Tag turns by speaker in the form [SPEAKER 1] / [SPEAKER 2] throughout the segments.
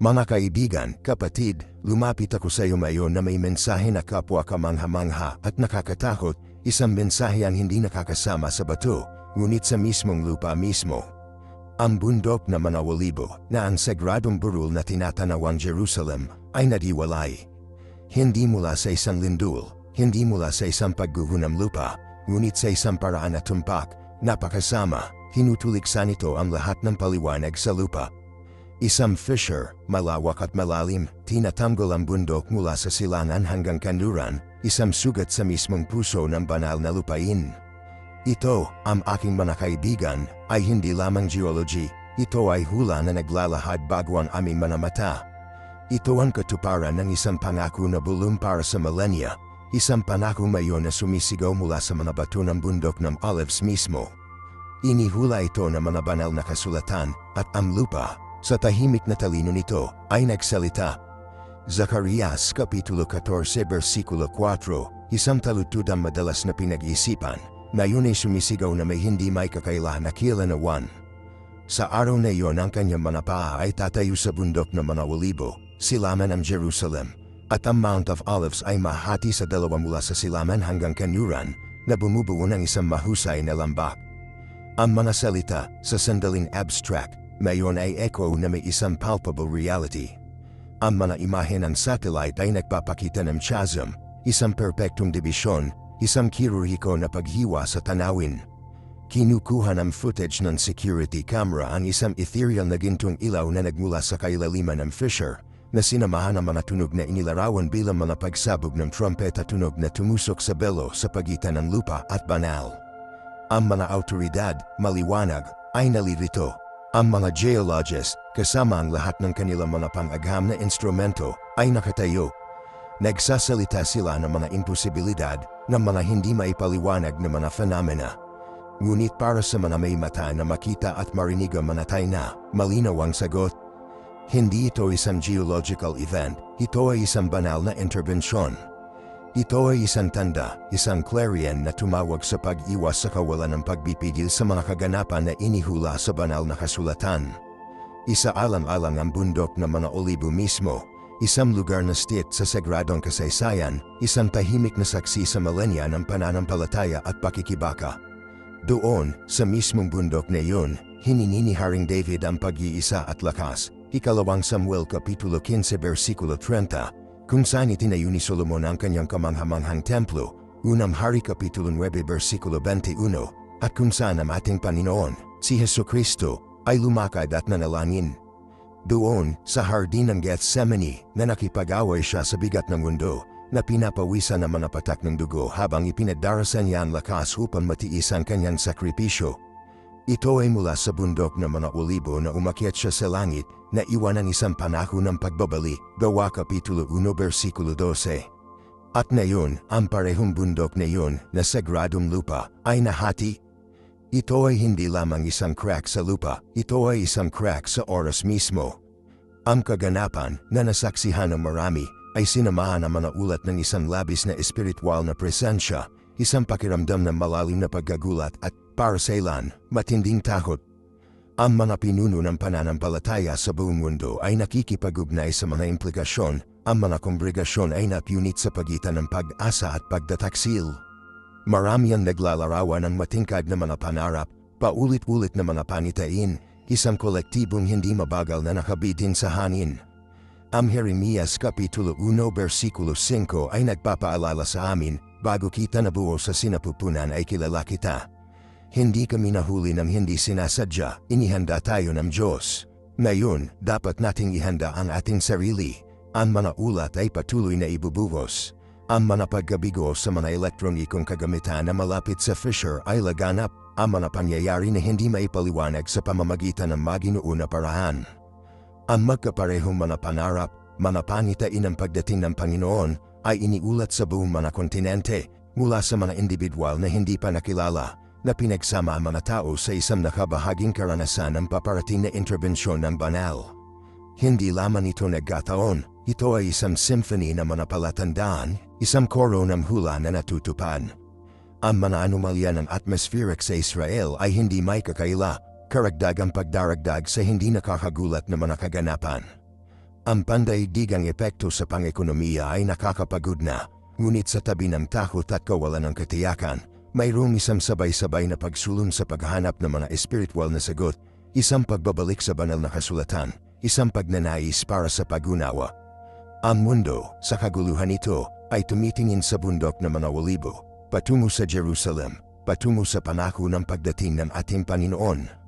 [SPEAKER 1] Mga kaibigan, kapatid, lumapit ako sa iyo ngayon na may mensahe na kapwa kamangha-mangha at nakakatakot, isang mensahe ang hindi nakakasama sa bato, ngunit sa mismong lupa mismo. Ang bundok na Manawalibo, na ang sagradong burol na tinatanawang Jerusalem, ay nadiwalay. Hindi mula sa isang lindol, hindi mula sa isang pagguho ng lupa, ngunit sa isang paraan at tumpak, napakasama, tinutuliksa nito ang lahat ng paliwanag sa lupa. Isang fissure, malawak at malalim, tinatanggol ang bundok mula sa silangan hanggang kanluran, isang sugat sa mismong puso ng banal na lupain. Ito, ang aking mga kaibigan, ay hindi lamang geology, ito ay hula na naglalahad bago ang aming mga mata. Ito ang katuparan ng isang pangako na bulong para sa millennia, isang pangako mayon na sumisigaw mula sa mga bato ng bundok ng Olives mismo. Inihula ito ng mga banal na kasulatan, at ang lupa, sa tahimik na talino nito, ay nagsalita. Zacarias Kapitulo 14 Versikulo 4, isang talutudang madalas na pinag-iisipan, ngayon ay sumisigaw na may hindi may kakailangan na kilanawan. Sa araw na iyon ang kanyang mga paa ay tatayo sa bundok na Manawalibo, silaman ng Jerusalem, at ang Mount of Olives ay mahati sa dalawa mula sa silaman hanggang kanluran, na bumubuo ng isang mahusay na lambak. Ang mga salita, sa sandaling abstract, ngayon ay echo na may isang palpable reality. Ang mga imahe ng satellite ay nagpapakita ng chasm, isang perpektong dibisyon, isang kirurhiko na paghiwa sa tanawin. Kinukuha ng footage ng security camera ang isang ethereal na gintong ilaw na nagmula sa kailaliman ng fissure, na sinamahan ng mga tunog na inilarawan bilang mga pagsabog ng trumpet at tunog na tumusok sa belo sa pagitan ng lupa at banal. Ang mga autoridad, maliwanag, ay nalilito. Ang mga geologists, kasama ang lahat ng kanilang mga pang-agham na instrumento, ay nakatayo. Nagsasalita sila ng mga imposibilidad, ng mga hindi maipaliwanag na mga phenomena. Ngunit para sa mga may mata na makita at marinig ang manatay na, malinaw ang sagot. Hindi ito isang geological event, ito ay isang banal na interbensyon. Ito ay isang tanda, isang clarion na tumawag sa pag-iwas sa kawalan ng pagbibigil sa mga kaganapan na inihula sa banal na kasulatan. Isaalang-alang ang bundok na Manawalibo mismo, isang lugar na stit sa sagradong kasaysayan, isang tahimik na saksi sa millennia ng pananampalataya at pakikibaka. Doon, sa mismong bundok na iyon, hiningi ni Haring David ang pag-iisa at lakas, Ikalawang Samuel Kapitulo 15 Versikulo 30, kung saan itinayo ni Solomon ang kanyang kamanghamanghang templo, Unang Hari Kapitulo 9 Versikulo 21, at kung saan ang ating Panginoon, si Jesucristo, ay lumakad at nanalangin. Doon, sa hardin ng Gethsemane, na nakipag-away siya sa bigat ng mundo, na pinapawisan ng mga patak ng dugo habang ipinadarasan niya ang lakas upang matiis ang kanyang sakripisyo. Ito ay mula sa bundok na Manawalibo na umakyat siya sa langit, na iwan ang isang panahon ng pagbabalik, Gawa Kapitulo 1 Versikulo 12. At ngayon, ang parehong bundok na iyon, na sagradong lupa, ay nahati. Ito ay hindi lamang isang crack sa lupa, ito ay isang crack sa oras mismo. Ang kaganapan, na nasaksihan ng marami, ay sinamahan ng mga ulat ng isang labis na espiritual na presensya, isang pakiramdam ng malalim na pagkagulat at, para sa ilan, matinding takot. Ang mga pinuno ng pananampalataya sa buong mundo ay nakikipag-ugnay sa mga implikasyon, ang mga kongregasyon ay napunit sa pagitan ng pag-asa at pagtataksil. Marami ang naglalarawan ng matingkad na mga panarap, paulit-ulit na mga panitain, isang kolektibong hindi mabagal na nakabitin sa hangin. Ang Jeremias Kapitulo 1 Versikulo 5 ay nagpapaalala sa amin, bago kita nabuo sa sinapupunan ay kilala kita. Hindi kami nahuli ng hindi sinasadya, inihanda tayo ng Diyos. Ngayon, dapat nating ihanda ang ating sarili. Ang mga ulat ay patuloy na ibubuhos. Ang mga pagkabigo sa mga elektronikong kagamitan na malapit sa fissure ay laganap, ang mga pangyayari na hindi maipaliwanag sa pamamagitan ng maginuon na paraan. Ang magkaparehong mga panarap, mga pangitain ng pagdating ng Panginoon, ay iniulat sa buong mga kontinente, mula sa mga individual na hindi pa nakilala, na pinagsama ang mga tao sa isang nakabahaging karanasan ng paparating na interbensyon ng banal. Hindi lamang ito nagkataon, ito ay isang symphony na mga palatandaan, isang koro ng hula na natutupad. Ang mga anomalya ng atmospheric sa Israel ay hindi may kakaila, karagdagang pagdaragdag sa hindi nakakagulat na mga kaganapan. Ang pandaigdigang epekto sa pang-ekonomiya ay nakakapagod na, ngunit sa tabi ng takot at kawalan ng katiyakan, mayroong isang sabay-sabay na pagsulong sa paghahanap ng mga espiritual na sagot, isang pagbabalik sa banal na kasulatan, isang pagnanais para sa pag-unawa. Ang mundo, sa kaguluhan ito, ay tumitingin sa bundok na mga olibo, patungo sa Jerusalem, patungo sa panahon ng pagdating ng ating Panginoon.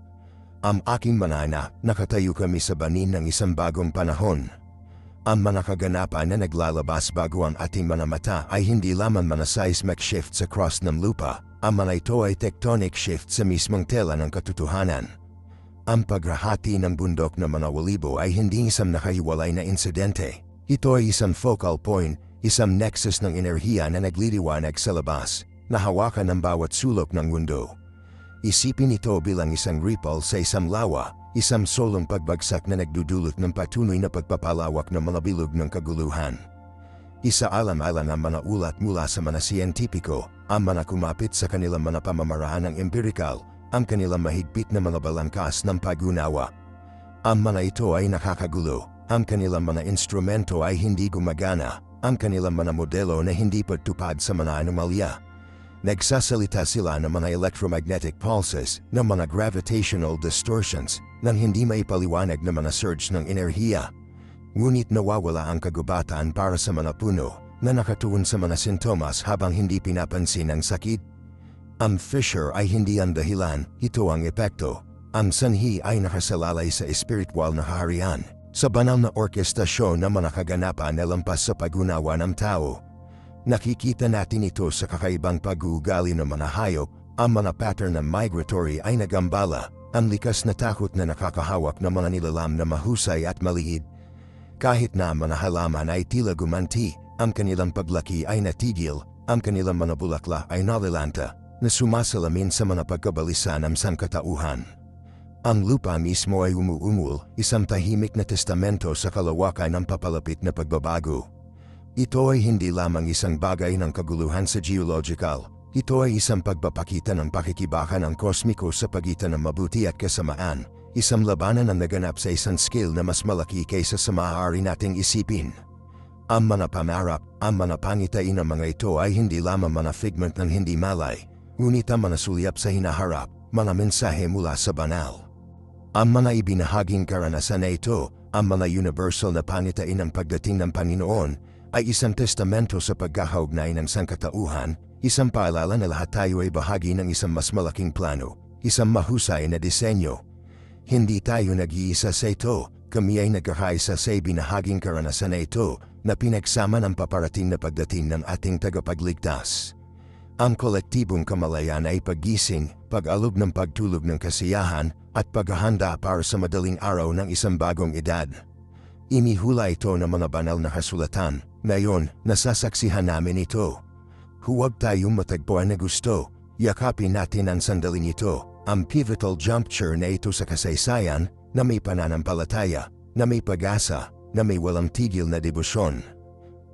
[SPEAKER 1] Ang aking mga anak, nakatayo kami sa banin ng isang bagong panahon. Ang mga kaganapan na naglalabas bago ang ating mga mata ay hindi lamang mga seismic shift sa cross ng lupa, ang mga ito ay tectonic shift sa mismong tela ng katotohanan. Ang paghahati ng bundok ng mga olibo ay hindi isang nakahiwalay na insidente. Ito ay isang focal point, isang nexus ng enerhiya na nagliliwanag sa labas, na hawakan ng bawat sulok ng mundo. Isipin ito bilang isang ripple sa isang lawa, isang solong pagbagsak na nagdudulot ng patuloy na pagpapalawak ng mga bilog ng kaguluhan. Isaalang-alang ang mga ulat mula sa mga siyentipiko, ang mga kumapit sa kanilang mga pamamaraan ng empirikal, ang kanilang mahigpit na mga balangkas ng pag-unawa. Ang mga ito ay nakakagulo, ang kanilang mga instrumento ay hindi gumagana, ang kanilang mga modelo na hindi patupad sa mga anomalya. Nagsasalita sila ng mga electromagnetic pulses, ng mga gravitational distortions, ng hindi maipaliwanag na mga surge ng enerhiya. Ngunit nawawala ang kagubatan para sa mga puno, na nakatuon sa mga sintomas habang hindi pinapansin ang sakit. Ang fissure ay hindi ang dahilan, ito ang epekto. Ang sanhi ay nakasalalay sa espiritual na haharian, sa banal na orkestasyon ng mga kaganapan na lampas sa pag-unawa ng tao. Nakikita natin ito sa kakaibang pag-uugali ng mga hayop, ang mga pattern ng migratory ay nagambala, ang likas na takot na nakakahawak ng mga nilalam na mahusay at maliit. Kahit na mga halaman ay tila gumanti, ang kanilang paglaki ay natigil, ang kanilang mga bulaklak ay nalalanta, na sumasalamin sa mga pagkabalisa ng sangkatauhan. Ang lupa mismo ay umuungol, isang tahimik na testamento sa kalawakan ng papalapit na pagbabago. Ito ay hindi lamang isang bagay ng kaguluhan sa geological, ito ay isang pagpapakita ng pakikibaka ng kosmiko sa pagitan ng mabuti at kasamaan, isang labanan na naganap sa isang scale na mas malaki kaysa sa maaari nating isipin. Ang mga pangarap, ang mga pangitain ng mga ito ay hindi lamang mga figment ng hindi malay, ngunit ang mga sulyap sa hinaharap, mga mensahe mula sa banal. Ang mga ibinahaging karanasan na ito, ang mga universal na pangitain ng pagdating ng Panginoon, ay isang testamento sa pagkakaugnay ng sangkatauhan, isang paalala na lahat tayo ay bahagi ng isang mas malaking plano, isang mahusay na disenyo. Hindi tayo nag-iisa sa ito, kami ay nagkakaisa sa ibinahaging karanasan na ito, na pinagsama ng paparating na pagdating ng ating tagapagligtas. Ang kolektibong kamalayan ay paggising, pag-alog ng pagtulog ng kasiyahan, at paghahanda para sa madaling araw ng isang bagong edad. Inihula ito ng mga banal na kasulatan. Ngayon, nasasaksihan namin ito. Huwag tayong matagpuan na gusto. Yakapin natin ang sandaling ito, ang pivotal juncture na ito sa kasaysayan, na may pananampalataya, na may pag-asa, na may walang tigil na debosyon.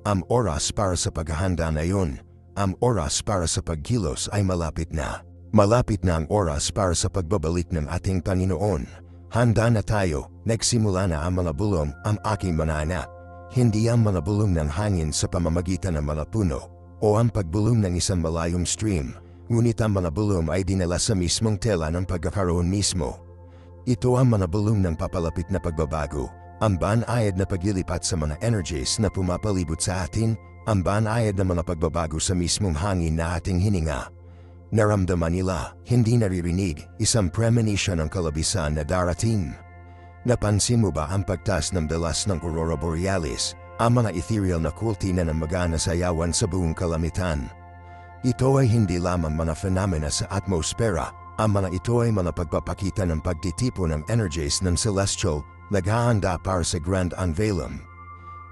[SPEAKER 1] Ang oras para sa paghahanda na yun, ang oras para sa pagkilos ay malapit na. Malapit na ang oras para sa pagbabalik ng ating Panginoon. Handa na tayo, nagsimula na ang mga bulong, ang aking mga anak. Hindi ang mga bulong ng hangin sa pamamagitan ng mga puno, o ang pagbulong ng isang malayong stream, ngunit ang mga bulong ay dinala sa mismong tela ng pagkakaroon mismo. Ito ang mga bulong ng papalapit na pagbabago, ang banayad na paglilipat sa mga energies na pumapalibot sa atin, ang banayad na mga pagbabago sa mismong hangin na ating hininga. Naramdaman nila, hindi naririnig, isang premonition ng kalabisan na darating. Napansin mo ba ang pagtaas ng dalas ng Aurora Borealis, ang mga ethereal na kultina ng magana sayawan sa buong kalamitan? Ito ay hindi lamang mga phenomena sa atmosfera, ang mga ito ay mga pagpapakita ng pagtitipo ng energies ng celestial, naghahanda para sa grand unveiling.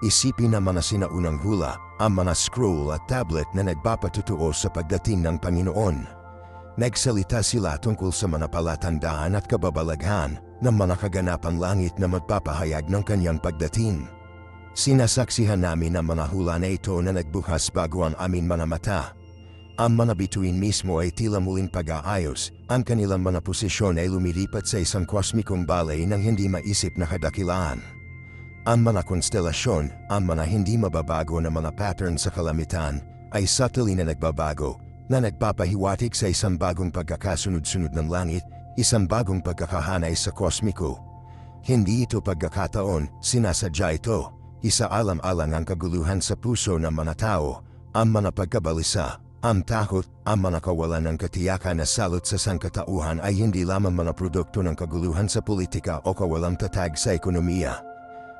[SPEAKER 1] Isipin ang mga sinaunang hula, ang mga scroll at tablet na nagpapatutuo sa pagdating ng Panginoon. Nagsalita sila tungkol sa mga palatandaan at kababalaghan ng mga kaganapang langit na magpapahayag ng kanyang pagdating. Sinasaksihan namin ang mga hula na ito na nagbukas bago ang aming mga mata. Ang mga bituin mismo ay tila muling pag-aayos, ang kanilang mga posisyon ay lumilipat sa isang kosmikong balay ng hindi maisip na kadakilaan. Ang mga konstelasyon, ang mga hindi mababago na mga pattern sa kalamitan, ay subtly na nagbabago, na nagpapahiwatig sa isang bagong pagkakasunod-sunod ng langit, isang bagong pagkakahanay sa kosmiko. Hindi ito pagkakataon, sinasadya ito, isaalam-alang ang kaguluhan sa puso ng mga tao, ang mga pagkabalisa, ang takot, ang mga kawalan ng katiyakan na salot sa sangkatauhan ay hindi lamang mga produkto ng kaguluhan sa politika o kawalang tatag sa ekonomiya.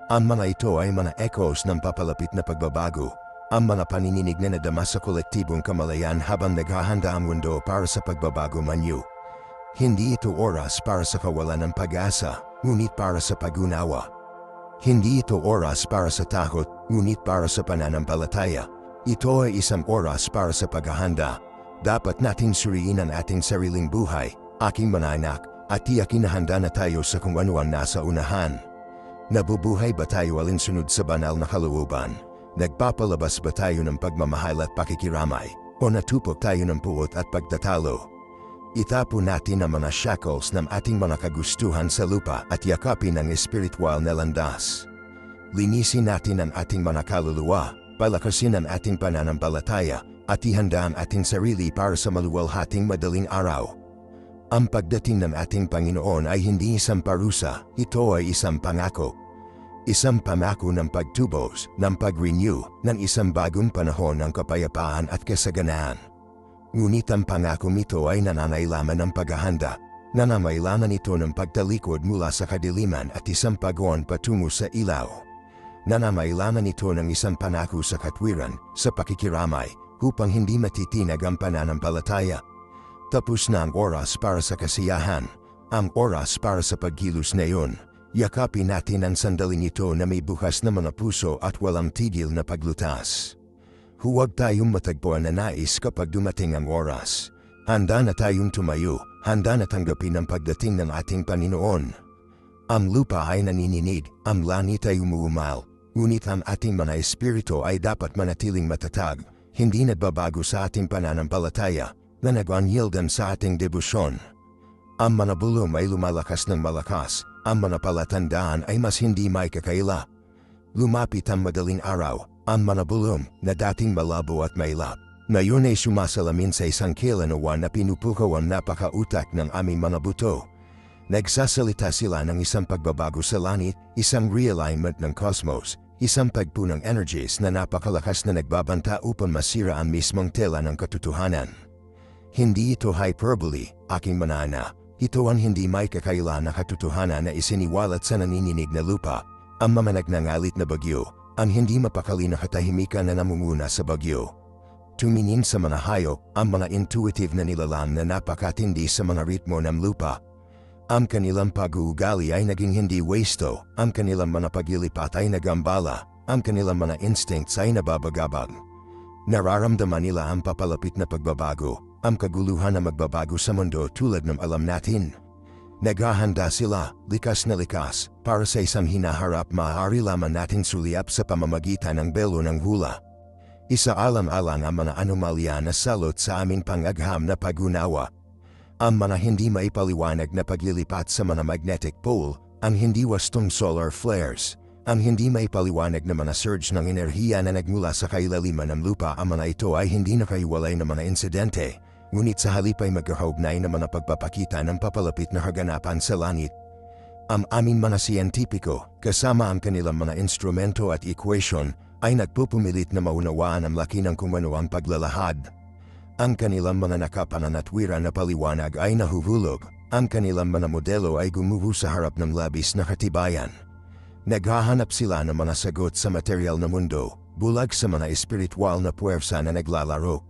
[SPEAKER 1] Ang mga ito ay mga echoes ng papalapit na pagbabago, ang mga panininig na nadama sa kolektibong kamalayan habang naghahanda ang mundo para sa pagbabago manyo. Hindi ito oras para sa kawalan ng pag-asa, ngunit para sa pag-unawa. Hindi ito oras para sa takot, ngunit para sa pananampalataya. Ito ay isang oras para sa paghahanda. Dapat nating suriin ang ating sariling buhay, aking mga anak, at tiyakin na handa na tayo sa kung ano ang nasa unahan. Nabubuhay ba tayo alinsunod sa banal na kalooban? Nagpapalabas ba tayo ng pagmamahal at pakikiramay? O natupok tayo ng puot at pagtatalo? Itapo natin ang mga shackles ng ating mga kagustuhan sa lupa at yakapin ang espiritual na landas. Linisin natin ang ating mga kaluluwa, palakasin ang ating pananampalataya, at ihanda ang ating sarili para sa maluwalhating madaling araw. Ang pagdating ng ating Panginoon ay hindi isang parusa, ito ay isang pangako. Isang pangako ng pagtubos, ng pag-renew, ng isang bagong panahon ng kapayapaan at kasaganaan. Ngunit ang pangako nito ay nananailaman ng paghahanda, nananailaman ito ng pagtalikod mula sa kadiliman at isang pagawaan patungo sa ilaw. Nananailaman ito ng isang pangako sa katwiran, sa pakikiramay, upang hindi matitinag ang pananampalataya. Tapos na ang oras para sa kasiyahan, ang oras para sa pagkilos na iyon. Yakapin natin ang sandaling ito na may bukas na mga puso at walang tigil na paglutas. Huwag tayong matagpuan na nais kapag dumating ang oras. Handa na tayong tumayo, handa na tanggapin ang pagdating ng ating Panginoon. Ang lupa ay nanininig, ang langit ay umuumal, ngunit ang ating mga espiritu ay dapat manatiling matatag, hindi nagbabago sa ating pananampalataya, na nag-unyildan sa ating debosyon. Ang mga bulong ay lumalakas ng malakas, ang mga palatandaan ay mas hindi may kakaila. Lumapit ang madaling araw, ang mga bulong na dating malabo at mailap, ngayon ay sumasalamin sa isang kilanawan na pinupukaw ang napakautak ng aming mga buto. Nagsasalita sila ng isang pagbabago sa langit, isang realignment ng cosmos, isang pagpunang energies na napakalakas na nagbabanta upang masira ang mismong tela ng katotohanan. Hindi ito hyperbole, aking manana. Ito ang hindi may kakaila na katotohanan na isiniwalat sa nanininig na lupa, ang mga nagnangalit na bagyo, ang hindi mapakali na katahimikan na namumuna sa bagyo. Tumingin sa mga hayop, ang mga intuitive na nilalang na napakatindi sa mga ritmo ng lupa. Ang kanilang pag-uugali ay naging hindi wasto, ang kanilang mga paglilipat ay nagambala, ang kanilang mga instincts ay nababagabag. Nararamdaman nila ang papalapit na pagbabago, ang kaguluhan na magbabago sa mundo tulad ng alam natin. Naghahanda sila, likas na likas, para sa isang hinaharap maaari lamang natin suliap sa pamamagitan ng belo ng hula. Isaalam-alang ang mga anomalya na salot sa aming pangagham na pag-unawa. Ang mga hindi maipaliwanag na paglilipat sa mga magnetic pole, ang hindi wastong solar flares, ang hindi maipaliwanag na mga surge ng enerhiya na nagmula sa kailaliman ng lupa, ang mga ito ay hindi nakaiwalay na mga insidente, ngunit sa halip ay magkakaugnay na mga pagpapakita ng papalapit na kaganapan sa langit. Ang aming mga siyentipiko, kasama ang kanilang mga instrumento at equation, ay nagpupumilit na maunawaan ang laki ng kung ano ang paglalahad. Ang kanilang mga nakapananatwiran na paliwanag ay nahuhulog, ang kanilang mga modelo ay gumuho sa harap ng labis na katibayan. Naghahanap sila ng mga sagot sa material na mundo, bulag sa mga espiritual na puwersa na naglalaro.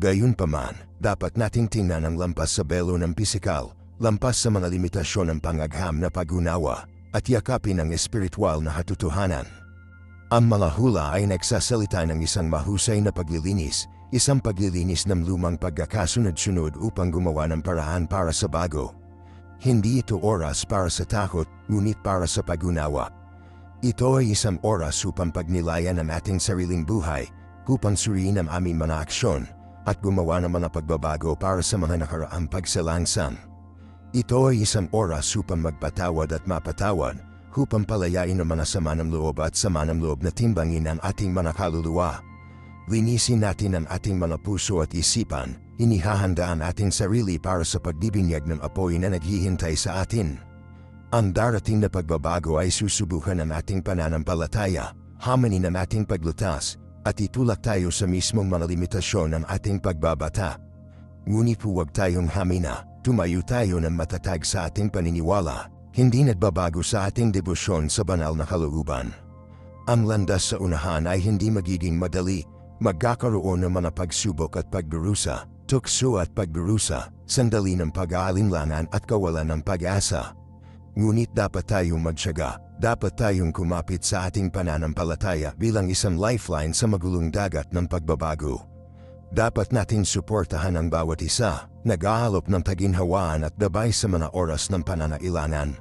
[SPEAKER 1] Gayunpaman, dapat nating tingnan ang lampas sa belo ng pisikal, lampas sa mga limitasyon ng pangagham na pag-unawa, at yakapin ang espiritual na katotohanan. Ang mga hula ay nagsasalita ng isang mahusay na paglilinis, isang paglilinis ng lumang pagkakasunod-sunod upang gumawa ng paraan para sa bago. Hindi ito oras para sa takot, ngunit para sa pag-unawa. Ito ay isang oras upang pagnilayan ang ating sariling buhay, upang suriin ang aming mga aksyon, at gumawa ng mga pagbabago para sa mga nakaraang pagsalangsang. Ito ay isang oras upang magpatawad at mapatawad, upang palayain ang mga sama ng loob at sama ng loob na timbangin ang ating mga kaluluwa. Linisin natin ang ating mga puso at isipan, inihahanda ang ating sarili para sa pagdibinyag ng apoy na naghihintay sa atin. Ang darating na pagbabago ay susubukan ng ating pananampalataya, hamanin ang ating paglutas, at itulak tayo sa mismong mga limitasyon ng ating pagbabata. Ngunit huwag tayong hamina, tumayo tayo ng matatag sa ating paniniwala, hindi nagbabago sa ating debosyon sa banal na kalooban. Ang landas sa unahan ay hindi magiging madali. Magkakaroon ng mga pagsubok at pagdurusa, tukso at pagdurusa, sandali ng pag-aalinlangan at kawalan ng pag-asa. Ngunit dapat tayong magtiyaga, dapat tayong kumapit sa ating pananampalataya bilang isang lifeline sa magulong dagat ng pagbabago. Dapat natin suportahan ang bawat isa, nag-aalok ng taginhawaan at gabay sa mga oras ng pananailangan.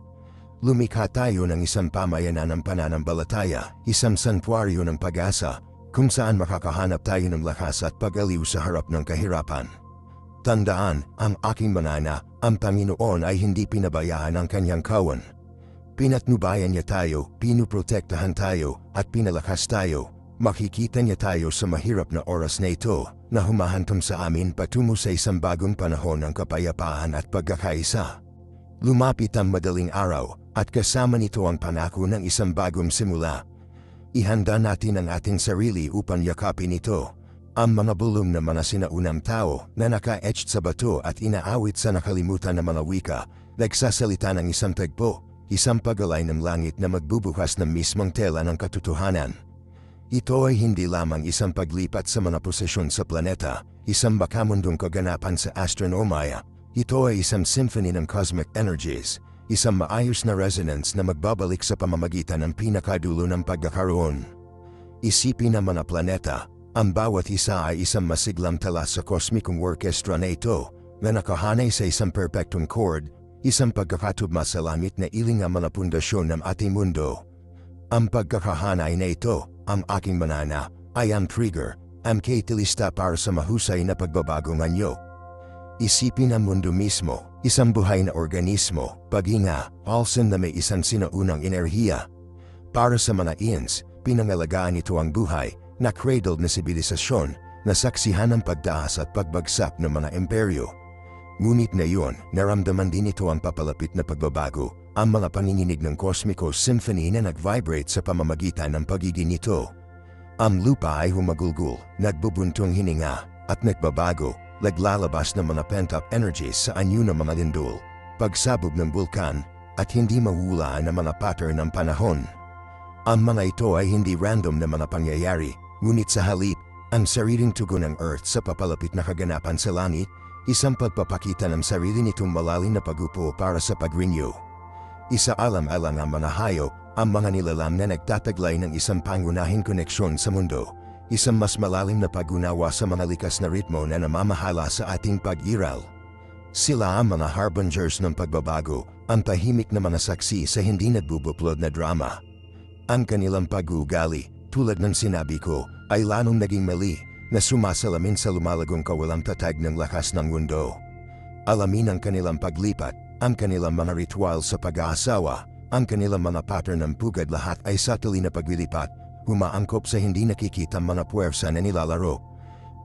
[SPEAKER 1] Lumikha tayo ng isang pamayanan ng pananampalataya, isang santuaryo ng pag-asa, kung saan makakahanap tayo ng lakas at pag-aliw sa harap ng kahirapan. Tandaan, ang aking manana, ang Panginoon ay hindi pinabayaan ang kanyang kawan. Pinatnubayan niya tayo, pinuprotektahan tayo, at pinalakas tayo. Makikita niya tayo sa mahirap na oras na ito, na humahantong sa amin patungo sa isang bagong panahon ng kapayapaan at pagkakaisa. Lumapit ang madaling araw, at kasama nito ang panako ng isang bagong simula. Ihanda natin ang ating sarili upang yakapin ito. Ang mga bulong ng mga sinaunang tao na naka-etched sa bato at inaawit sa nakalimutan na mga wika, nagsasalita ng isang tagpo, isang pagalay ng langit na magbubukas ng mismong tela ng katotohanan. Ito ay hindi lamang isang paglipat sa mga posisyon sa planeta, isang bakamundong kaganapan sa astronomia. Ito ay isang symphony ng cosmic energies, isang maayos na resonance na magbabalik sa pamamagitan ng pinakadulo ng pagkakaroon. Isipin ng mga planeta, ang bawat isa ay isang masiglang tala sa kosmikong orkestra na ito, na nakahanay sa isang perpektong chord, isang pagkakatugma sa langit na iling ang mga pundasyon ng ating mundo. Ang pagkakahanay na ito, ang aking manana, ay ang trigger, ang catalyst para sa mahusay na pagbabago nganyo. Isipin ang mundo mismo, isang buhay na organismo, paghinga, pulsan na may isang sinaunang enerhiya. Para sa mga Ins, pinangalagaan ito ang buhay, na cradled na sibilisasyon, na saksihan ng pagtaas at pagbagsak ng mga imperyo. Ngunit ngayon, naramdaman din ito ang papalapit na pagbabago, ang mga panginginig ng Cosmico Symphony na nag-vibrate sa pamamagitan ng pagiging nito. Ang lupa ay humagulgul, nagbubuntong hininga, at nagbabago, naglalabas ng mga pent-up energies sa anyo ng mga lindol, pagsabog ng bulkan, at hindi mahulaan ng mga pattern ng panahon. Ang mga ito ay hindi random na mga pangyayari, ngunit sa halip, ang sariling tugon ng Earth sa papalapit na kaganapan sa langit, isang pagpapakita ng sarili nitong malalim na pagupo para sa pag-renew. Isaalang-alang ang mga hayop, ang mga nilalang na nagtataglay ng isang pangunahing koneksyon sa mundo, isang mas malalim na pag-unawa sa mga likas na ritmo na namamahala sa ating pag-iral. Sila ang mga harbingers ng pagbabago, ang tahimik na mga saksi sa hindi nagbubuklod na drama. Ang kanilang pag-uugali, tulad ng sinabi ko, ay lalong naging mali, na sumasalamin sa lumalagong kawalang tatag ng lakas ng mundo. Alamin ang kanilang paglipat, ang kanilang mga ritual sa pag-aasawa, ang kanilang mga pattern ng pugad, lahat ay subtly na paglilipat, humaangkop sa hindi nakikita mga puwersa na nilalaro.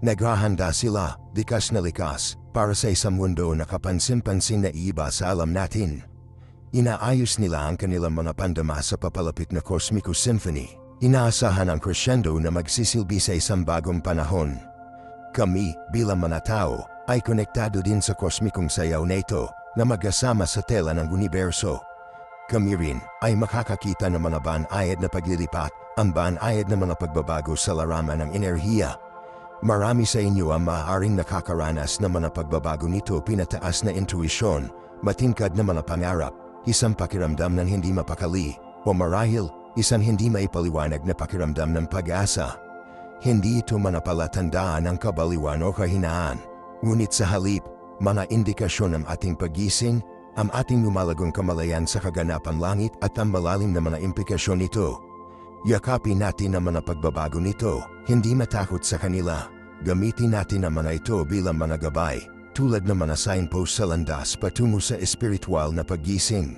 [SPEAKER 1] Naghahanda sila, likas na likas, para sa isang mundo na kapansin-pansin na iiba sa alam natin. Inaayos nila ang kanilang mga pandama sa papalapit na Cosmico Symphony. Inaasahan ang crescendo na magsisilbi sa isang bagong panahon. Kami, bilang mga tao, ay konektado din sa kosmikong sayaw na ito, na magkasama sa tela ng universo. Kami rin ay makakakita ng mga banayad na paglilipat, ang banayad na mga pagbabago sa laraman ng enerhiya. Marami sa inyo ang maaaring nakakaranas ng mga pagbabago nito, pinataas na intuisyon, matingkad na mga pangarap, isang pakiramdam ng hindi mapakali, o marahil, isang hindi maipaliwanag na pakiramdam ng pag-asa. Hindi ito manapalatandaan ng kabaliwan o kahinaan, ngunit sa halip, mga indikasyon ng ating pagising, ang ating lumalagong kamalayan sa kaganapan langit at ang malalim na mga implikasyon nito. Yakapin natin ang mga pagbabago nito, hindi matakot sa kanila. Gamitin natin ang mga ito bilang mga gabay, tulad ng mga signpost sa landas patungo sa espiritual na paggising.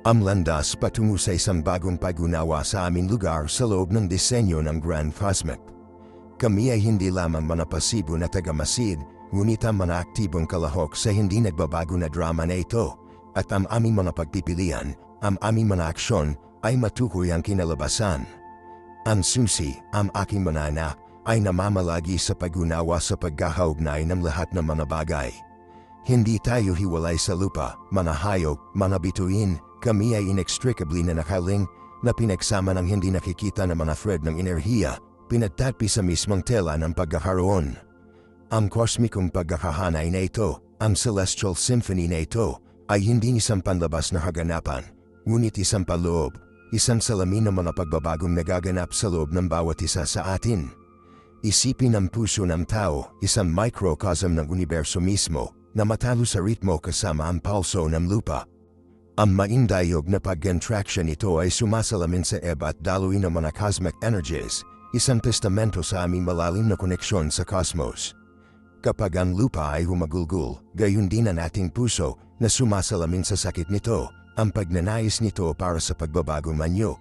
[SPEAKER 1] Ang landas patungo sa isang bagong pag-unawa sa aming lugar sa loob ng disenyo ng Grand Cosmic. Kami ay hindi lamang mga pasibo na tagamasid, ngunit ang mga aktibong kalahok sa hindi nagbabago na drama na ito, at ang aming mga pagpipilian, ang aming mga aksyon, ay matukoy ang kinalabasan. Ang susi, ang aking mga anak, ay namamalagi sa pag-unawa sa pagkakaugnay ng lahat ng mga bagay. Hindi tayo hiwalay sa lupa, mga hayop, mga bituin, kami ay inextricably na nakaling na pinagsama ng hindi nakikita na mga thread ng enerhiya, pinagtatpi sa mismong tela ng pagkakaroon. Ang kosmikong pagkakahanay na ito, ang celestial symphony na ito, ay hindi isang panlabas na kaganapan, ngunit isang paloob, isang salamin ng mga pagbabagong nagaganap sa loob ng bawat isa sa atin. Isipin ang puso ng tao, isang microcosm ng universo mismo, na matalo sa ritmo kasama ang pulso ng lupa. Ang maindayog na pag-contraction ito ay sumasalamin sa ebb at daloy ng mga cosmic energies, isang testamento sa aming malalim na koneksyon sa cosmos. Kapag ang lupa ay humagulgul, gayon din ang ating puso na sumasalamin sa sakit nito, ang pagnanais nito para sa pagbabago manyo.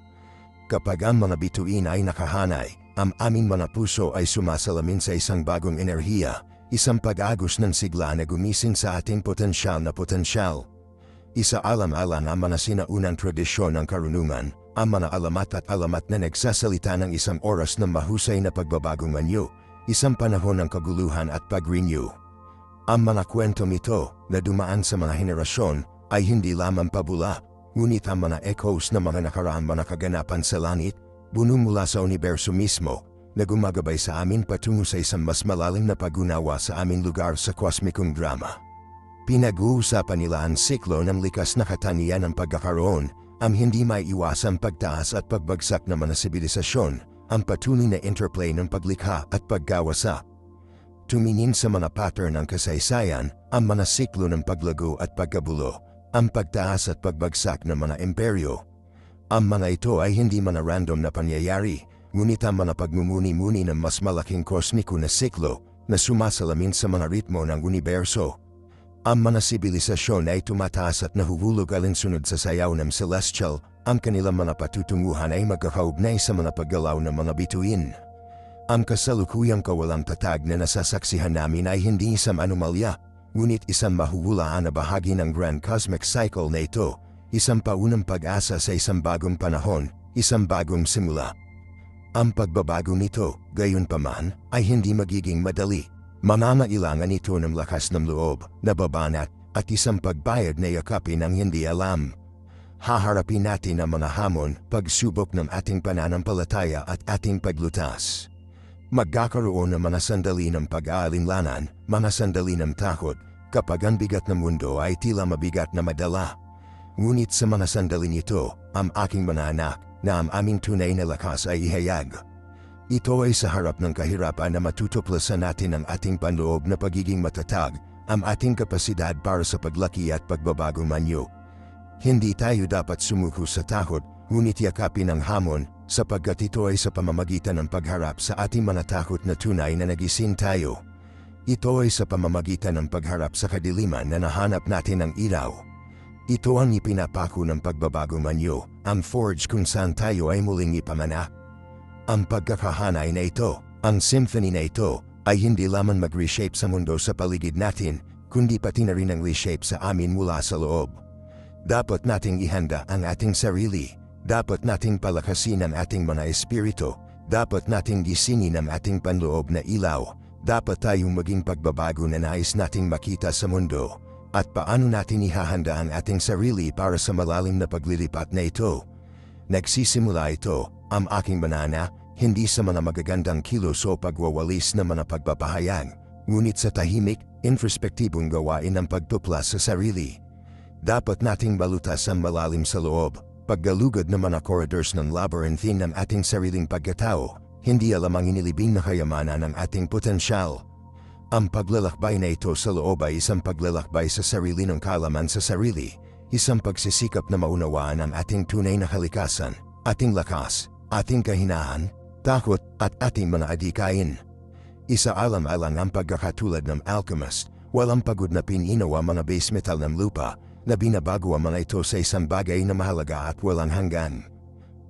[SPEAKER 1] Kapag ang mga bituin ay nakahanay, ang aming mga puso ay sumasalamin sa isang bagong enerhiya, isang pag-agos ng sigla na gumising sa ating potensyal na potensyal. Isaalam-alang ang mga sinaunang tradisyon ng karunungan, ang mga alamat na nagsasalita ng isang oras ng mahusay na pagbabagong anyo, isang panahon ng kaguluhan at pag-renew. Ang mga kwentong ito, na dumaan sa mga henerasyon, ay hindi lamang pabula, ngunit ang mga echoes ng mga nakaraang mga kaganapan sa langit, buno mula sa universo mismo, na gumagabay sa amin patungo sa isang mas malalim na pag-unawa sa aming lugar sa kosmikong drama. Pinag-uusapan nila ang siklo ng likas na katangian ng pagkakaroon, ang hindi maiiwasang pagtaas at pagbagsak ng mga sibilisasyon, ang patuloy na interplay ng paglikha at pagkawasa. Tumingin sa mga pattern ng kasaysayan, ang mga siklo ng paglago at pagkabulo, ang pagtaas at pagbagsak ng mga imperyo. Ang mga ito ay hindi mga random na pangyayari, ngunit ang mga pagmumuni-muni ng mas malaking kosmiko na siklo na sumasalamin sa mga ritmo ng universo. Ang mga sibilisasyon ay tumataas at nahuhulog alinsunod sa sayaw ng celestial, ang kanilang mga patutunguhan ay magkakaugnay sa mga paggalaw ng mga bituin. Ang kasalukuyang kawalang tatag na nasasaksihan namin ay hindi isang anomalya, ngunit isang mahuhulaan na bahagi ng Grand Cosmic Cycle na ito, isang paunang pag-asa sa isang bagong panahon, isang bagong simula. Ang pagbabago nito, gayunpaman, ay hindi magiging madali. Mangangailangan ito ng lakas ng loob, nababanat, at isang pagbayad na yakapin ang hindi alam. Haharapin natin ang mga hamon, pagsubok ng ating pananampalataya at ating paglutas. Magkakaroon ng mga sandali ng pag-aalinlanan, mga sandali ng takot, kapag ang bigat ng mundo ay tila mabigat na madala. Ngunit sa mga sandali nito, ang aking mga anak, na ang aming tunay na lakas ay ihayag. Ito ay sa harap ng kahirapan na matutuklasan natin ang ating panloob na pagiging matatag, ang ating kapasidad para sa paglaki at pagbabago manyo. Hindi tayo dapat sumuko sa takot, ngunit yakapin ang hamon, sapagkat ito ay sa pamamagitan ng pagharap sa ating mga takot na tunay na nagising tayo. Ito ay sa pamamagitan ng pagharap sa kadiliman na nahanap natin ang ilaw. Ito ang ipinapako ng pagbabago manyo, ang forge kung saan tayo ay muling ipamanap. Ang pagkakahanay na ito, ang symphony na ito, ay hindi lamang mag-reshape sa mundo sa paligid natin, kundi pati na rin ang reshape sa amin mula sa loob. Dapat nating ihanda ang ating sarili, dapat nating palakasin ang ating mga espiritu, dapat nating gisingin ang ating panloob na ilaw, dapat tayong maging pagbabago na nais nating makita sa mundo, at paano natin ihahanda ang ating sarili para sa malalim na paglilipat na ito. Nagsisimula ito, ang aking banana, hindi sa mga magagandang kilos o pagwawalis na mga pagpapahayag, ngunit sa tahimik, introspektibong gawain ng pagtuplas sa sarili. Dapat nating balutas ang malalim sa loob, paggalugad ng mga corridors ng labyrinthine ng ating sariling pagkatao, hindi alamang inilibing na kayamanan ng ating potensyal. Ang paglalakbay na ito sa loob ay isang paglalakbay sa sarili ng kaalaman sa sarili, isang pagsisikap na maunawaan ang ating tunay na kalikasan, ating lakas, ating kahinaan, takot at ating mga adikain. Isaalam-alang ang pagkakatulad ng alchemist, walang pagod na pininawa mga base metal ng lupa, na binabago ang mga ito sa isang bagay na mahalaga at walang hanggan.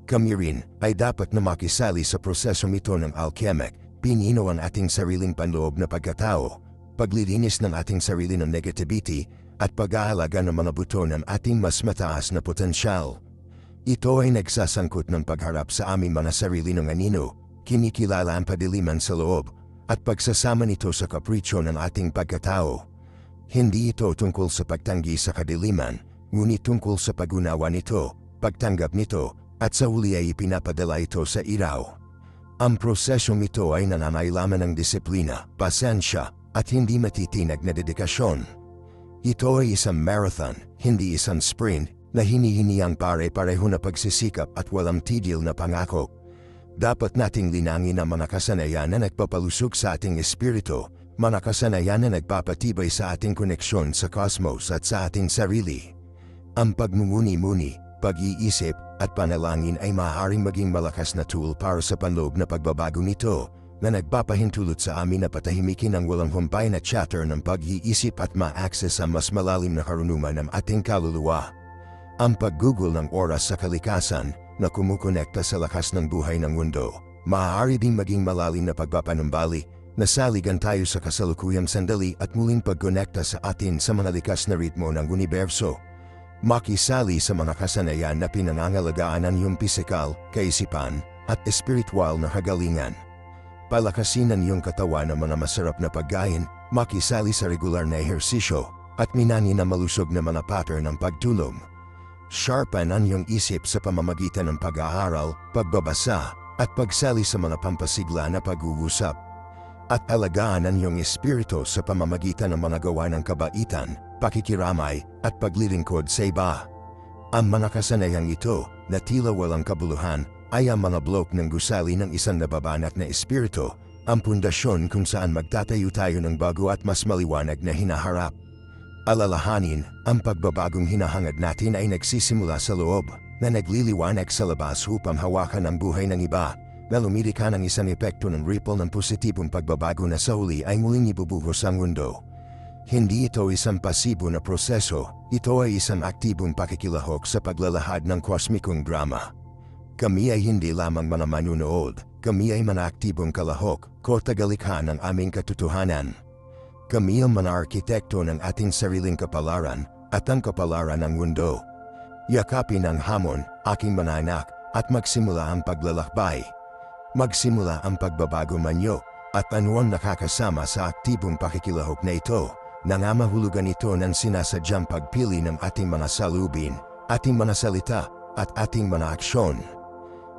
[SPEAKER 1] Kami rin ay dapat na makisali sa prosesong ito ng alchemic, pinino ang ating sariling panloob na pagkatao, paglilinis ng ating sarili ng negativity, at pag-aalaga ng mga buto ng ating mas mataas na potensyal. Ito ay nagsasangkot ng pagharap sa aming mga sarili ng anino, kinikilala ang padiliman sa loob, at pagsasama nito sa kapritsyo ng ating pagkatao. Hindi ito tungkol sa pagtanggi sa kadiliman, ngunit tungkol sa pag-unawa nito, pagtanggap nito, at sa huli ay ipinapadala ito sa ilaw. Ang prosesyong ito ay nananailaman ng disiplina, pasensya, at hindi matitinag na dedikasyon. Ito ay isang marathon, hindi isang sprint, na hinihiniyang pare-pareho na pagsisikap at walang tigil na pangako. Dapat nating linangin ang mga kasanayan na nagpapalusog sa ating espiritu, mga kasanayan na nagpapatibay sa ating koneksyon sa cosmos at sa ating sarili. Ang pagmumuni-muni, pag-iisip, at panalangin ay maaaring maging malakas na tool para sa panloob na pagbabago nito, na nagpapahintulot sa amin na patahimikin ang walang humpay na chatter ng pag-iisip at ma-access ang mas malalim na karunungan ng ating kaluluwa. Ang paggugol ng oras sa kalikasan na kumukonekta sa lakas ng buhay ng mundo, maaari ding maging malalim na pagpapanumbalik, na saligan tayo sa kasalukuyang sandali at muling pagkonekta sa atin sa mga likas na ritmo ng universo. Makisali sa mga kasanayan na pinangangalagaan ang iyong pisikal, kaisipan, at espiritual na kagalingan. Palakasin ang iyong katawan ng mga masarap na pagkain, makisali sa regular na ehersisyo, at minani na malusog na mga pattern ng pagtulong. Sharpen ang iyong isip sa pamamagitan ng pag-aaral, pagbabasa, at pagsali sa mga pampasigla na pag-uusap. At alagaan ang iyong espiritu sa pamamagitan ng mga gawa ng kabaitan, pakikiramay, at paglilingkod sa iba. Ang mga kasanayang ito, na tila walang kabuluhan, ay ang mga blok ng gusali ng isang nababanat na espiritu, ang pundasyon kung saan magtatayo tayo ng bago at mas maliwanag na hinaharap. Alalahanin, ang pagbabagong hinahangad natin ay nagsisimula sa loob, na nagliliwanag sa labas upang hawakan ang buhay ng iba, na lumilika ng isang epekto ng ripple ng positibong pagbabago na sa huli ay muling ibubuhos ang mundo. Hindi ito isang pasibo na proseso, ito ay isang aktibong pakikilahok sa paglalahad ng kosmikong drama. Kami ay hindi lamang mga manunood, kami ay mga aktibong kalahok, kotagalikha ng aming katotohanan. Kami ang mga arkitekto ng ating sariling kapalaran, at ang kapalaran ng mundo. Yakapin ang hamon, aking mga anak, at magsimula ang paglalakbay. Magsimula ang pagbabago manyo, at ano ang nakakasama sa aktibong pakikilahok na ito, nangangahulugan ito ng sinasadyang pagpili ng ating mga salubin, ating mga salita, at ating mga aksyon.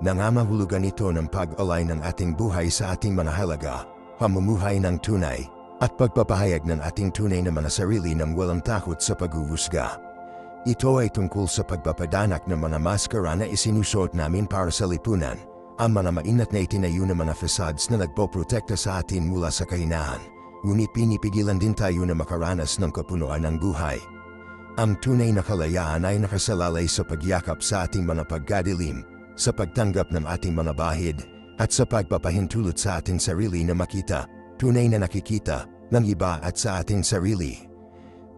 [SPEAKER 1] Nangangahulugan ito ng pag-alay ng ating buhay sa ating mga halaga, pamumuhay ng tunay, at pagpapahayag ng ating tunay na mga sarili ng walang takot sa paghuhusga. Ito ay tungkol sa pagpapadanak ng mga maskara na isinusuot namin para sa lipunan, ang mga mainat na itinayo na mga facades na nagpoprotekta sa atin mula sa kahinahan, ngunit pinipigilan din tayo na makaranas ng kapunuan ng buhay. Ang tunay na kalayaan ay nakasalalay sa pagyakap sa ating mga pagkadilim, sa pagtanggap ng ating mga bahid, at sa pagpapahintulot sa ating sarili na makita, tunay na nakikita, ng iba at sa ating sarili.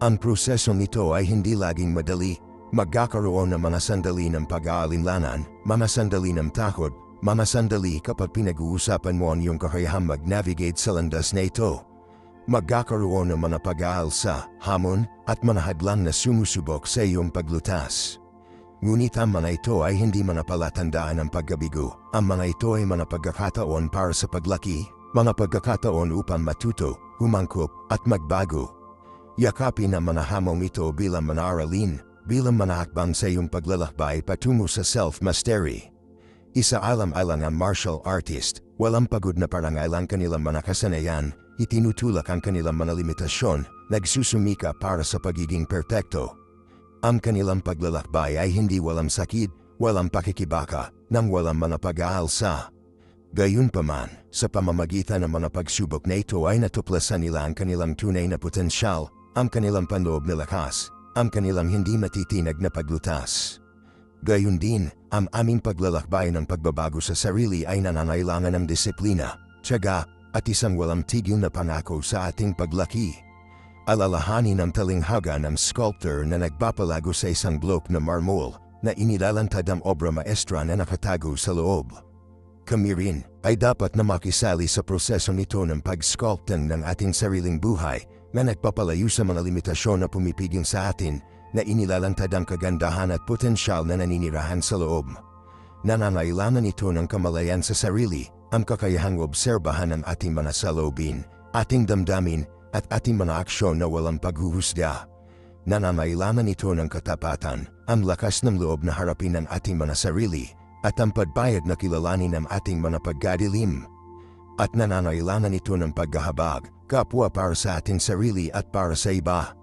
[SPEAKER 1] Ang proseso nito ay hindi laging madali, magkakaroon ng mga sandali ng pag-aalinlangan, mga sandali ng takot, mga sandali kapag pinag-uusapan mo ang iyong kakayahang mag-navigate sa landas na ito. Magkakaroon ng mga pag-aalsa, hamon, at mga hadlang na sumusubok sa iyong paglutas. Ngunit ang mga ito ay hindi mga palatandaan ng pagkabigo, ang mga ito ay mga pagkakataon para sa paglaki, mga pagkakataon upang matuto, humangkop, at magbago. Yakapin ang mga hamong ito bilang mga aralin, bilang mga hakbang sa iyong paglalakbay patungo sa self-mastery. Isaalam-alang ang martial artist, walang pagod na parangailang kanilang mga kasanayan, itinutulak ang kanilang mga limitasyon, nagsusumika para sa pagiging perpekto. Ang kanilang paglalakbay ay hindi walang sakit, walang pakikibaka, nang walang mga pag-aalsa. Gayunpaman, sa pamamagitan ng mga pagsubok na ito ay natuklasan nila ang kanilang tunay na potensyal, ang kanilang panloob na lakas, ang kanilang hindi matitinag na paglutas. Gayon din, ang aming paglalakbay ng pagbabago sa sarili ay nanangailangan ng disiplina, tiyaga, at isang walang tigil na pangako sa ating paglaki. Alalahanin ang talinghaga ng sculptor na nagpapalago sa isang block na marmol na inilalantad ang obra maestra na nakatago sa loob. Kami rin ay dapat na makisali sa proseso nito ng pag-sculpting ng ating sariling buhay na nagpapalayo sa mga limitasyon na pumipigil sa atin na inilalantad ang kagandahan at potensyal na naninirahan sa loob. Nangangailangan ito ng kamalayan sa sarili, ang kakayahang obserbahan ng ating mga saloobin, ating damdamin, at ating mga aksyon na walang paghuhusga. Nangangailangan ito ng katapatan, ang lakas ng loob na harapin ang ating mga sarili, at ang pagbayad na kilalanin ang ating mga pagkadilim. At nangangailangan ito ng paghahabag, kapwa para sa ating sarili at para sa iba.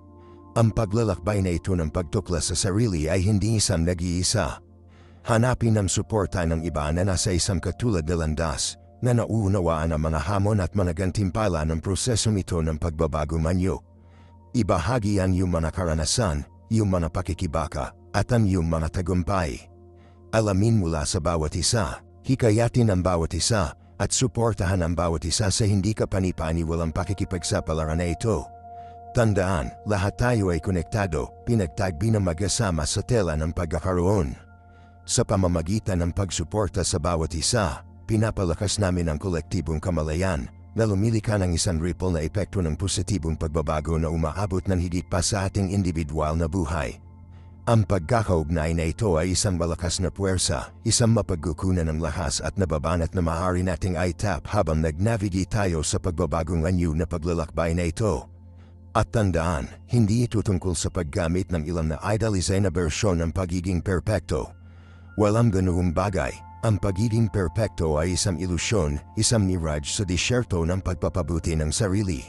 [SPEAKER 1] Ang paglalakbay na ito ng pagtuklas sa sarili ay hindi isang nag-iisa. Hanapin ang suporta ng iba na nasa isang katulad na landas, na nauunawaan ang mga hamon at mga gantimpala ng proseso nito ng pagbabago manyo. Ibahagi ang iyong mga karanasan, iyong mga pakikibaka, at ang iyong mga tagumpay. Alamin mula sa bawat isa, hikayatin ang bawat isa, at suportahan ang bawat isa sa hindi kapani-paniwalang pakikipagsapalaran na ito. Tandaan, lahat tayo ay konektado, pinagtagbi na magkasama sa tela ng pagkakaroon. Sa pamamagitan ng pagsuporta sa bawat isa, pinapalakas namin ang kolektibong kamalayan na lumilika ng isang ripple na epekto ng positibong pagbabago na umaabot ng higit pa sa ating individual na buhay. Ang pagkakaugnay na ito ay isang malakas na puwersa, isang mapagkukunan ng lakas at nababanat na maaari nating i-tap habang nag-navigate tayo sa pagbabagong anyo na paglalakbay na ito. At tandaan, hindi ito tungkol sa paggamit ng ilang na idealized na bersyon ng pagiging perpekto. Walang ganoong bagay. Ang pagiging perpekto ay isang ilusyon, isang mirage sa disyerto ng pagpapabuti ng sarili.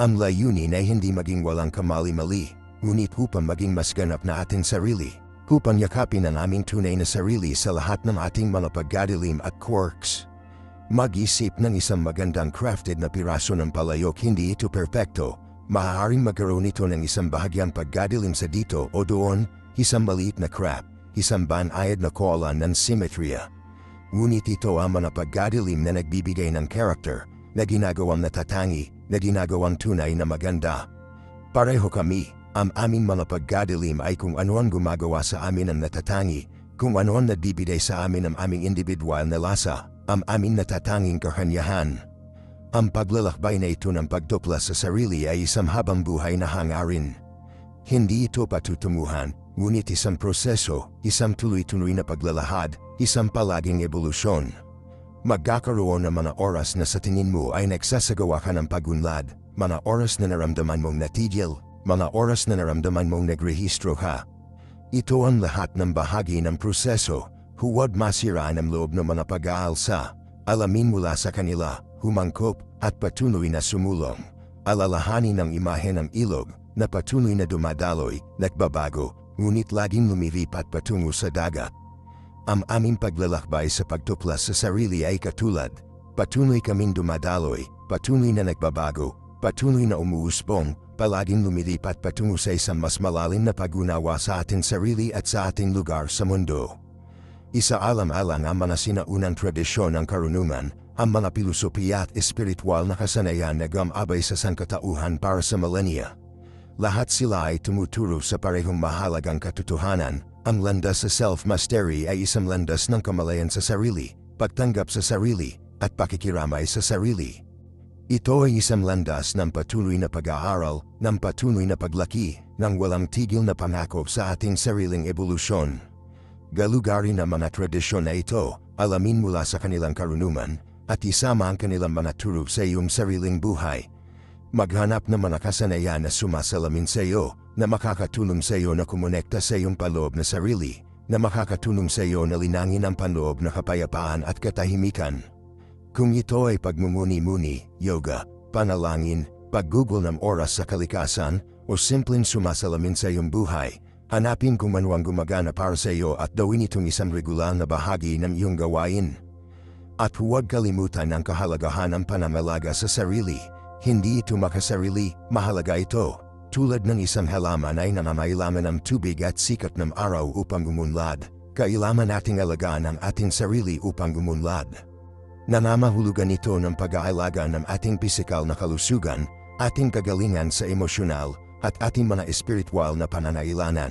[SPEAKER 1] Ang layunin ay hindi maging walang kamali-mali, ngunit upang maging mas ganap na ating sarili, upang yakapin ang aming tunay na sarili sa lahat ng ating mga pagkadilim at quirks. Mag-isip ng isang magandang crafted na piraso ng palayok, hindi ito perpekto, maaaring magkaroon ito ng isang bahagyang pagkadilim sa dito o doon, isang maliit na crack, isang banayad na kolan ng simetriya. Ngunit ito ang mga pagkadilim na nagbibigay ng character, na ginagawang natatangi, na ginagawang tunay na maganda. Pareho kami, ang aming mga pagkadilim ay kung ano ang gumagawa sa amin ang natatangi, kung ano ang nagbibigay sa amin ang aming individual na lasa, ang aming natatanging kahanyahan. Ang paglalakbay na ito ng pagtuklas sa sarili ay isang habang buhay na hangarin. Hindi ito patutunguhan, ngunit isang proseso, isang tuloy-tuloy na paglalahad, isang palaging ebolusyon. Magkakaroon ng mga oras na sa tingin mo ay nagsasagawa ka ng pagunlad, mga oras na naramdaman mong natigil, mga oras na naramdaman mong nagrehistro ka. Ito ang lahat ng bahagi ng proseso, huwag masiraan ang loob ng mga pag-aalsa. Alamin mula sa kanila, humangkop, at patuloy na sumulong. Alalahanin ang imahe ng ilog, na patuloy na dumadaloy, nagbabago, ngunit laging lumilipat patungo sa dagat. Ang aming paglalakbay sa pagtuklas sa sarili ay katulad, patuloy kaming dumadaloy, patuloy na nagbabago, patuloy na umuusbong, palaging lumilipat patungo sa isang mas malalim na pag-unawa sa ating sarili at sa ating lugar sa mundo. Isaalang-alang ang mga sinaunang tradisyon ng karunungan, ang mga pilosopiya at espiritual na kasanayan na gumabay sa sangkatauhan para sa millennia. Lahat sila ay tumuturo sa parehong mahalagang katotohanan. Ang landas sa self-mastery ay isang landas ng kamalayan sa sarili, pagtanggap sa sarili, at pakikiramay sa sarili. Ito ay isang landas ng patuloy na pag-aaral, ng patuloy na paglaki, ng walang tigil na pangako sa ating sariling ebolusyon. Galugarin ang mga tradisyon na ito, alamin mula sa kanilang karunungan, at isama ang kanilang mga turo sa iyong sariling buhay. Maghanap ng mga kasanayan na sumasalamin sa iyo, na makakatulong sa iyo na kumonekta sa iyong paloob na sarili, na makakatulong sa iyo na linangin ang panloob na kapayapaan at katahimikan. Kung ito ay pagmumuni-muni, yoga, panalangin, paggugol ng oras sa kalikasan, o simpleng sumasalamin sa iyong buhay, hanapin kung ano ang gumagana para sa iyo at gawin itong isang regular na bahagi ng iyong gawain. At huwag kalimutan ang kahalagahan ng panamalaga sa sarili. Hindi ito makasarili, mahalaga ito. Tulad ng isang halaman ay nangangailangan ng tubig at sikat ng araw upang umunlad, kailangan nating alagaan ang ating sarili upang umunlad. Nangangahulugan ito ng pag-aalaga ng ating pisikal na kalusugan, ating kagalingan sa emosyonal, at ating mga espiritual na pananailanan.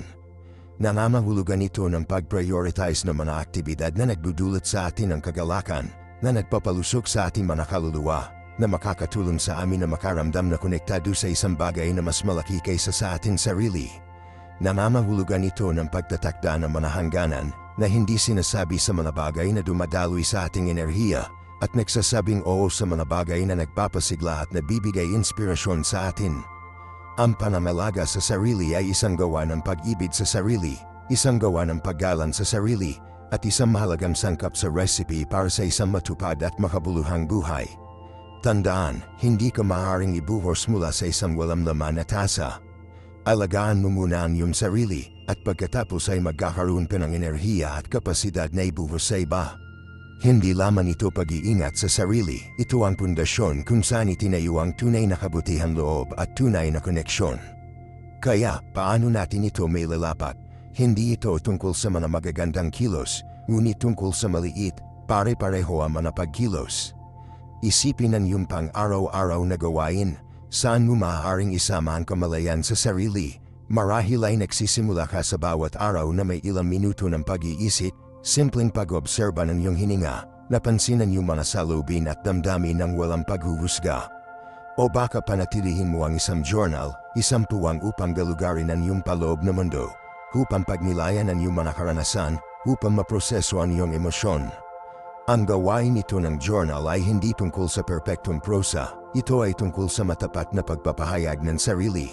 [SPEAKER 1] Nangangahulugan ito ng pag-prioritize ng mga aktibidad na nagdudulot sa atin ng kagalakan, na nagpapalusok sa ating mga kaluluwa, na makakatulong sa amin na makaramdam na konektado sa isang bagay na mas malaki kaysa sa ating sarili. Nangangahulugan ito ng pagtatakda ng mga hangganan, na hindi sinasabi sa mga bagay na dumadaloy sa ating enerhiya, at nagsasabing oo sa mga bagay na nagpapasigla at nabibigay inspirasyon sa atin. Ang panamalaga sa sarili ay isang gawa ng pag-ibig sa sarili, isang gawa ng paggalang sa sarili, at isang mahalagang sangkap sa recipe para sa isang matupad at makabuluhang buhay. Tandaan, hindi ka maaaring ibuhos mula sa isang walang laman na tasa. Alagaan mo muna ang iyong sarili, at pagkatapos ay magkakaroon ka ng enerhiya at kapasidad na ibuhos sa iba. Hindi lamang ito pag-iingat sa sarili, ito ang pundasyon kung saan itinayo ang tunay na kabutihang loob at tunay na koneksyon. Kaya, paano natin ito may lalapat? Hindi ito tungkol sa mga magagandang kilos, ngunit tungkol sa maliit, pare-pareho ang mga pagkilos. Isipin ang iyong pang-araw-araw na gawain, saan mo maaaring isama ang kamalayan sa sarili. Marahil ay nagsisimula ka sa bawat araw na may ilang minuto ng pag-iisip, simpleng pag-obserba ng iyong hininga, napansin ang iyong mga salubin at damdamin ng walang paghuhusga. O baka panatilihin mo ang isang journal, isang puwang upang galugarin ang iyong paloob na mundo, upang pagnilayan ang iyong mga karanasan, upang maproseso ang iyong emosyon. Ang gawain ito ng journal ay hindi tungkol sa perpektong prosa, ito ay tungkol sa matapat na pagpapahayag ng sarili.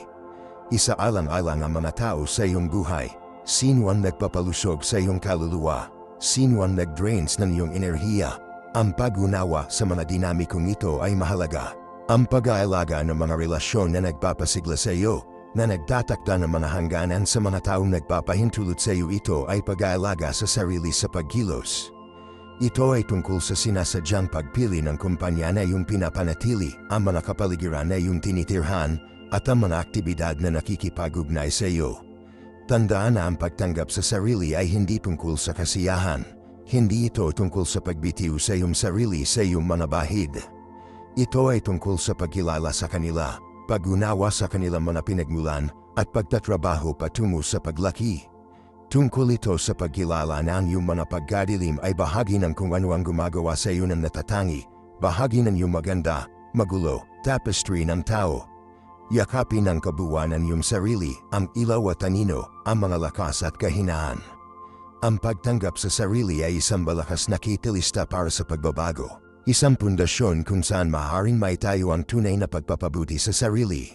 [SPEAKER 1] Isaalang-alang ang mga tao sa iyong buhay, sino ang nagpapalusog sa iyong kaluluwa, sino ang nag-drains ng iyong enerhiya. Ang pag-unawa sa mga dinamikong ito ay mahalaga. Ang pag-aalaga ng mga relasyon na nagpapasigla sa iyo, na nagtatakda ng mga hangganan sa mga taong nagpapahintulot sa iyo, ito ay pag-aalaga sa sarili sa pagkilos. Ito ay tungkol sa sinasadyang pagpili ng kumpanya na iyong pinapanatili, ang mga kapaligiran na iyong tinitirhan, at ang mga aktibidad na nakikipag-ugnay sa iyo. Tandaan na ang pagtanggap sa sarili ay hindi tungkol sa kasiyahan. Hindi ito tungkol sa pagbitiw sa iyong sarili sa iyong mga bahid. Ito ay tungkol sa pagkilala sa kanila, pag-unawa sa kanilang mga pinagmulan, at pagtatrabaho patungo sa paglaki. Tungkol ito sa pagkilala na ang iyong mga pagkadilim ay bahagi ng kung ano ang gumagawa sa iyo ng natatangi, bahagi ng iyong maganda, magulo, tapestry ng tao. Yakapin ang kabuuan ng iyong sarili, ang ilaw at anino, ang mga lakas at kahinaan. Ang pagtanggap sa sarili ay isang malakas na kitilista para sa pagbabago. Isang pundasyon kung saan maaaring maitayo ang tunay na pagpapabuti sa sarili.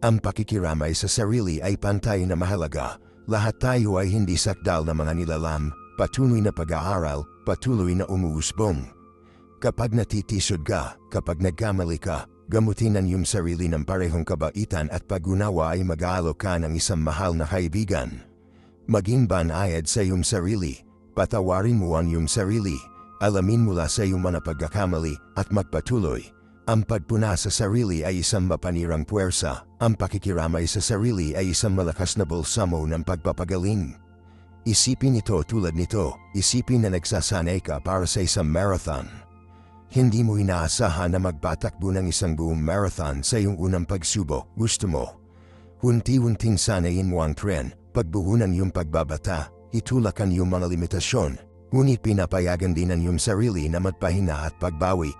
[SPEAKER 1] Ang pakikiramay sa sarili ay pantay na mahalaga. Lahat tayo ay hindi sakdal na mga nilalam, patuloy na pag-aaral, patuloy na umuusbong. Kapag natitisod ka, kapag nagkamali ka, gamutin ang iyong sarili ng parehong kabaitan at pag-unawa ay mag-aalok ka ng isang mahal na kaibigan. Maging banayad sa iyong sarili, patawarin mo ang iyong sarili, alamin mula sa iyong mga pagkakamali, at magpatuloy. Ang pagpuna sa sarili ay isang mapanirang puwersa, ang pakikiramay sa sarili ay isang malakas na balsamo ng pagpapagaling. Isipin ito tulad nito, isipin na nagsasanay ka para sa isang marathon. Hindi mo inaasahan na magpatakbo ng isang buong marathon sa iyong unang pagsubok. Gusto mo. Unti-unting sanayin mo ang tren, pagbuhunan iyong pagbabata, itulak ang iyong mga limitasyon, ngunit pinapayagan din ang iyong sarili na magpahinga at pagbawi.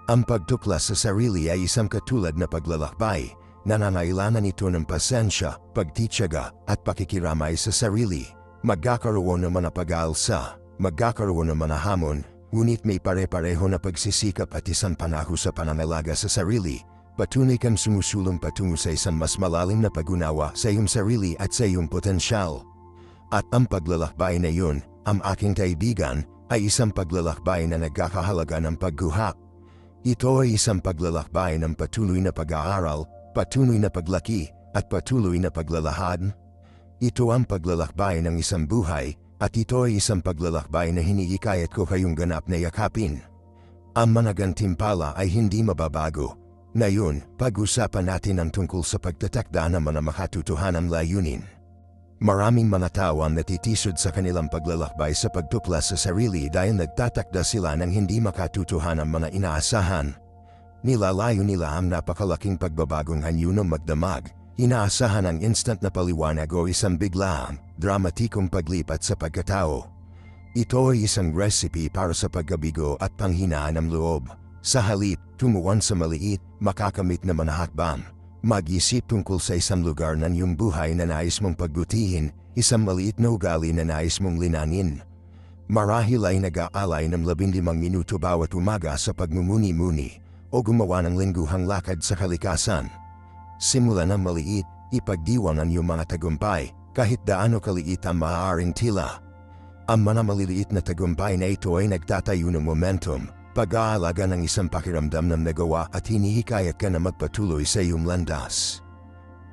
[SPEAKER 1] Ang pagtuklas sa sarili ay isang katulad na paglalakbay, nangangailangan ito ng pasensya, pagtitiyaga, at pakikiramay sa sarili. Magkakaroon ng mga pag-aalsa, magkakaroon ng mga hamon, ngunit may pare-pareho na pagsisikap at isang panaho sa pananalaga sa sarili. Patunay kang sumusulong patungo sa isang mas malalim na pag-unawa sa iyong sarili at sa iyong potensyal. At ang paglalakbay na yun, ang aking kaibigan, ay isang paglalakbay na nagkakahalaga ng pagguha. Ito ay isang paglalakbay ng patuloy na pag-aaral, patuloy na paglaki, at patuloy na paglalahad. Ito ang paglalakbay ng isang buhay, at ito ay isang paglalakbay na hinihikayat ko kayong ganap na yakapin. Ang mga gantimpala ay hindi mababago. Ngayon, pag-usapan natin ang tungkol sa pagtatakda ng mga makatutuhanang layunin. Maraming mga tao ang natitisod sa kanilang paglalakbay sa pagtuklas sa sarili dahil nagtatakda sila ng hindi makatutuhanang mga inaasahan. Nilalayo nila ang napakalaking pagbabagong anyo ng magdamag. Inaasahan ang instant na paliwanag o isang biglaang, dramatikong paglipat sa pagkatao. Ito ay isang recipe para sa pagkabigo at panghinaan ng loob. Sa halip, tumuon sa maliit, makakamit na manahakbang. Mag-isip tungkol sa isang lugar na iyong buhay na nais mong pagbutihin, isang maliit na ugali na nais mong linanin. Marahil ay nag-aalay ng 15 minuto bawat umaga sa pagmumuni-muni o gumawa ng lingguhang lakad sa kalikasan. Simulan ng maliit, ipagdiwang ang iyong mga tagumpay, kahit daano kaliit ang maaaring tila. Ang mga maliliit na tagumpay na ito ay nagtatayo ng momentum, pag-aalaga ng isang pakiramdam ng nagawa at hinihikayat ka na magpatuloy sa iyong landas.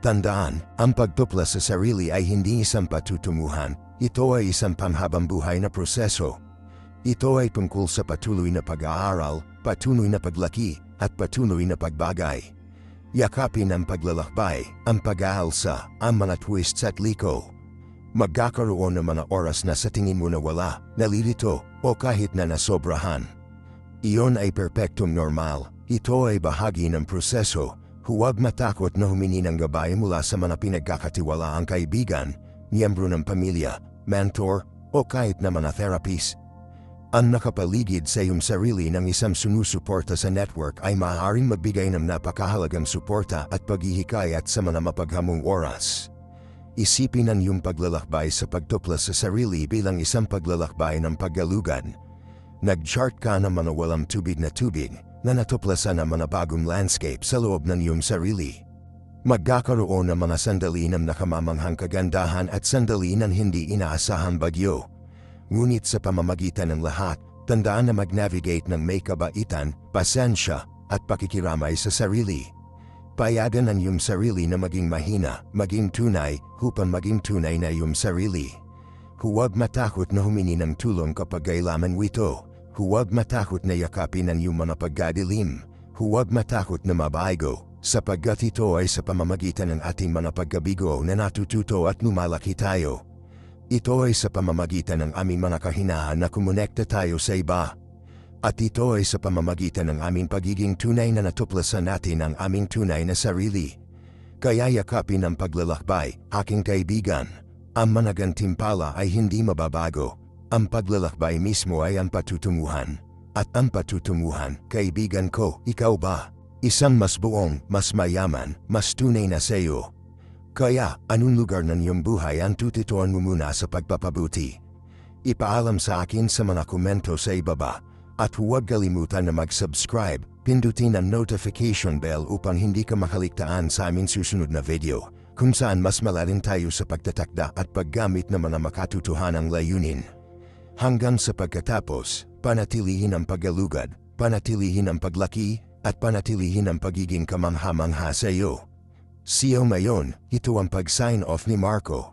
[SPEAKER 1] Tandaan, ang pagtuplas sa sarili ay hindi isang patutunguhan, ito ay isang panghabang buhay na proseso. Ito ay tungkol sa patuloy na pag-aaral, patuloy na paglaki, at patuloy na pagbagay. Yakapin ang paglalakbay, ang pag-aalsa, ang mga twists at liko. Magkakaroon ng mga oras na sa tingin mo na wala, nalilito, o kahit na nasobrahan. Iyon ay perpektong normal, ito ay bahagi ng proseso. Huwag matakot na humingi ng gabay mula sa mga pinagkakatiwalaang kaibigan, miyembro ng pamilya, mentor, o kahit na mga therapist. Ang nakapaligid sa iyong sarili ng isang sumusuporta sa network ay maaaring magbigay ng napakahalagang suporta at paghihikayat sa mga mapaghamong oras. Isipin ang iyong paglalakbay sa pagtuplas sa sarili bilang isang paglalakbay ng paggalugad. Nag-chart ka ng mga walang tubig na natuplasan ang mga bagong landscape sa loob ng iyong sarili. Magkakaroon ng mga sandali ng nakamamanghang kagandahan at sandali ng hindi inaasahang bagyo. Ngunit sa pamamagitan ng lahat, tandaan na mag-navigate ng may kabaitan, pasensya, at pakikiramay sa sarili. Payagan ang iyong sarili na maging mahina, maging tunay, upang maging tunay na iyong sarili. Huwag matakot na humingi ng tulong kapag kailangan ito. Huwag matakot na yakapin ang iyong mga pagkadilim. Huwag matakot na mabago, sapagkat ito ay sa pamamagitan ng ating mga pagkabigo na natututo at lumalaki tayo. Ito ay sa pamamagitan ng aming mga kahinaan na kumonekta tayo sa iba. At ito ay sa pamamagitan ng aming pagiging tunay na natuklasan natin ang aming tunay na sarili. Kaya yakapin ang paglalakbay, aking kaibigan. Ang mga gantimpala ay hindi mababago. Ang paglalakbay mismo ay ang patutunguhan. At ang patutunguhan, kaibigan ko, ikaw ba? Isang mas buong, mas mayaman, mas tunay na sayo. Kaya, anong lugar ng iyong buhay ang tutituan mo muna sa pagpapabuti? Ipaalam sa akin sa mga komento sa ibaba. At huwag kalimutan na mag-subscribe, pindutin ang notification bell upang hindi ka makaligtaan sa aming susunod na video, kung saan mas malalim tayo sa pagtatakda at paggamit ng mga makatutuhanang layunin. Hanggang sa pagkatapos, panatilihin ang paggalugad, panatilihin ang paglaki, at panatilihin ang pagiging kamangha-mangha sa iyo. See you ngayon, ito ang pag-sign off ni Marco.